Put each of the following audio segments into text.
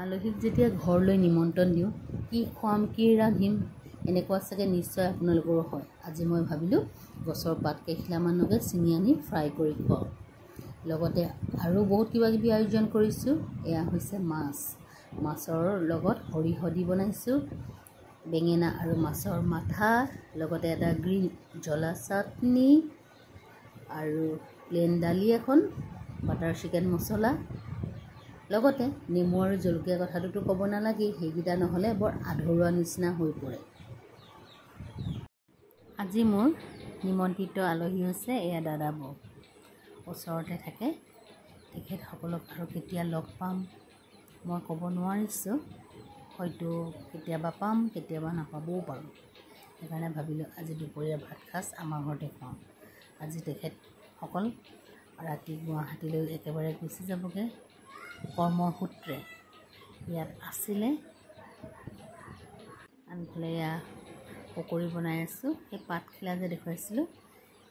আলহীক যেতিয়া ঘৰলৈ নিমন্ত্ৰণ দিওঁ, কি খুৱাম কি ৰান্ধিম এনেকুৱা চাগে নিশ্চয় আপোনালোকৰো হয়। আজি মই ভাবিলোঁ গছৰ পাত কেইখিলামানকে ছিঙি আনি ফ্ৰাই কৰি খুৱাওঁ। লগতে আৰু বহুত কিবা কিবি আয়োজন কৰিছোঁ। এয়া হৈছে মাছ, মাছৰ লগত সৰিয়হ দি বনাইছোঁ, বেঙেনা আৰু মাছৰ মাথা, লগতে এটা গ্ৰীণ জ্বলা চাটনি আৰু প্লেন দালি এখন, বাটাৰ চিকেন মছলা, লগতে নেমু আৰু জলকীয়া কথাটোতো ক'ব নালাগেই, সেইকেইটা নহ'লে বৰ আধৰুৱা নিচিনা হৈ পৰে। আজি মোৰ নিমন্ত্ৰিত আলহী হৈছে এয়া দাদা বৌ, ওচৰতে থাকে। তেখেতসকলক আৰু কেতিয়া লগ পাম মই ক'ব নোৱাৰিছোঁ, হয়তো কেতিয়াবা পাম কেতিয়াবা নাপাবও পাৰোঁ। সেইকাৰণে ভাবিলোঁ আজি দুপৰীয়া ভাত সাজ আমাৰ ঘৰতে খুৱাওঁ। আজি তেখেতসকল ৰাতি গুৱাহাটীলৈ একেবাৰে গুচি যাবগৈ কৰ্মৰ সূত্ৰে। ইয়াত আছিলে, আনফালে এয়া পকৰি বনাই আছোঁ। সেই পাতখিলা যে দেখুৱাইছিলোঁ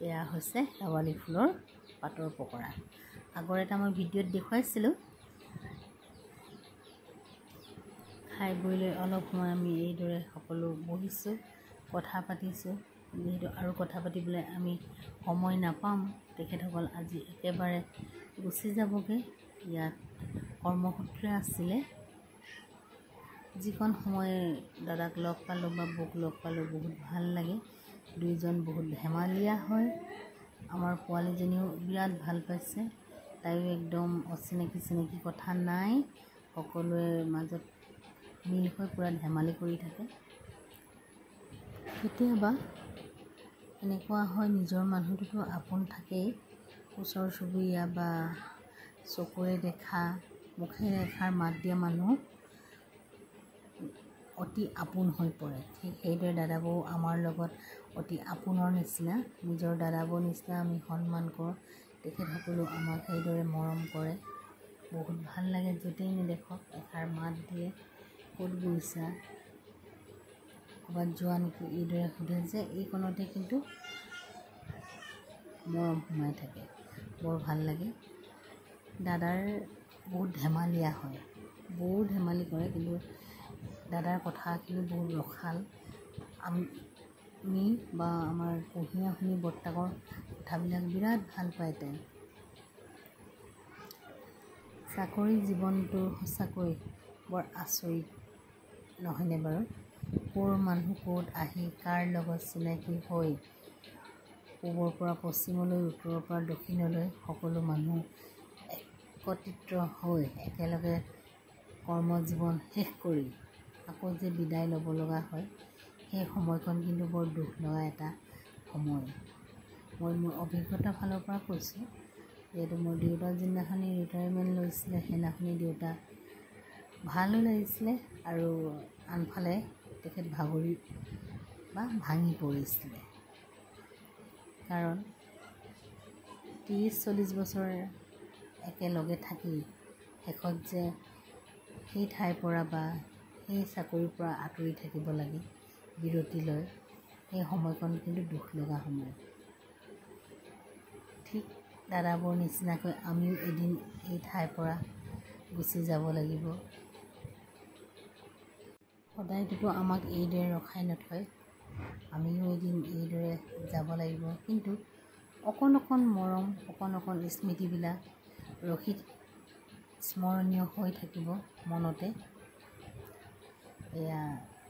এয়া হৈছে শেৱালি ফুলৰ পাতৰ পকৰা। আগৰ এটা মই ভিডিঅ'ত দেখুৱাইছিলোঁ। খাই বৈ লৈ অলপ সময় আমি এইদৰে সকলো বহিছোঁ, কথা পাতিছোঁ। যিহেতু আৰু কথা পাতিবলৈ আমি সময় নাপাম, তেখেতসকল আজি একেবাৰে গুচি যাবগৈ। ইয়াত কৰ্মসূত্ৰে আছিলে। যিকণ সময় দাদাক লগ পালোঁ বা বৌক লগ পালোঁ বহুত ভাল লাগে। দুইজন বহুত ধেমালীয়া হয়। আমাৰ পোৱালীজনীও বিৰাট ভাল পাইছে। তাইও একদম অচিনাকি চিনাকি কথা নাই, সকলোৰে মাজত মিল হৈ পূৰা ধেমালি কৰি থাকে। কেতিয়াবা এনেকুৱা হয় নিজৰ মানুহটোতো আপোন থাকেই, ওচৰ চুবুৰীয়া বা চকুৰে দেখা মুখেৰে এষাৰ মাত দিয়া মানুহ অতি আপোন হৈ পৰে। ঠিক সেইদৰে দাদা বৌ আমাৰ লগত অতি আপোনৰ নিচিনা, নিজৰ দাদা বৌৰ নিচিনা আমি সন্মান কৰোঁ। তেখেতসকলেও আমাক সেইদৰে মৰম কৰে। বহুত ভাল লাগে, য'তেই নেদেখক এষাৰ মাত দিয়ে, ক'ত গৈছা, ক'ৰবাত যোৱা নেকি, এইদৰে সোধে যে এইকণতে কিন্তু মৰম সোমাই থাকে, বৰ ভাল লাগে। দাদাৰ বহুত ধেমালীয়া হয়, বৌও ধেমালি কৰে, কিন্তু দাদাৰ কথাখিনি বহুত ৰসাল। আমি বা আমাৰ কুঁহিয়া শুনি বৰ্তাকৰ কথাবিলাক বিৰাট ভাল পায় তাই। চাকৰি জীৱনটো সঁচাকৈ বৰ আচৰিত, নহয়নে বাৰু? ক'ৰ মানুহ ক'ত আহি কাৰ লগত চিনাকি হৈ, পূবৰ পৰা পশ্চিমলৈ, উত্তৰৰ পৰা দক্ষিণলৈ সকলো মানুহ একত্ৰিত হৈ একেলগে কৰ্মজীৱন শেষ কৰি আকৌ যে বিদায় ল'ব লগা হয়, সেই সময়কণ কিন্তু বৰ দুখ লগা এটা সময়। মই মোৰ অভিজ্ঞতাৰ ফালৰ পৰা কৈছোঁ, যিহেতু মোৰ দেউতা যিদিনাখনি ৰিটায়াৰমেণ্ট লৈছিলে সেইদিনাখনি দেউতা ভালো লাগিছিলে আৰু আনফালে তেখেত ভাগৰি বা ভাঙি পৰিছিলে। কাৰণ 30-40 বছৰ একেলগে থাকি শেষত যে সেই ঠাইৰ পৰা বা সেই চাকৰিৰ পৰা আঁতৰি থাকিব লাগে বিৰতি লৈ, সেই সময়কণ কিন্তু দুখ লগা সময়। ঠিক দাদাবোৰ নিচিনাকৈ আমিও এদিন এই ঠাইৰ পৰা গুচি যাব লাগিব। সদায়তো আমাক এইদৰে ৰখাই নথয়, আমিও এদিন এইদৰে যাব লাগিব। কিন্তু অকণ অকণ মৰম, অকণ অকণ স্মৃতিবিলাক ৰখি স্মৰণীয় হৈ থাকিব মনতে। এয়া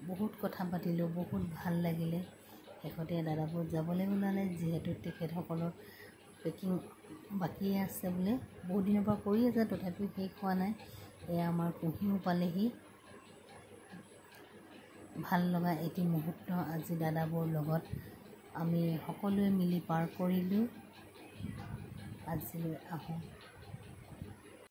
বহুত কথা পাতিলোঁ, বহুত ভাল লাগিলে। শেষতে দাদাবোৰ যাবলৈ ওলালে, যিহেতু তেখেতসকলৰ পেকিং বাকীয়ে আছে বোলে, বহুত দিনৰ পৰা কৰি আছে, তথাপিও শেষ হোৱা নাই। এয়া আমাৰ কুঁহিও পালেহি। ভাল লগা এটি মুহূৰ্ত আজি দাদাবোৰ লগত আমি সকলোৱে মিলি পাৰ কৰিলোঁ। আজিলৈ আহোঁ।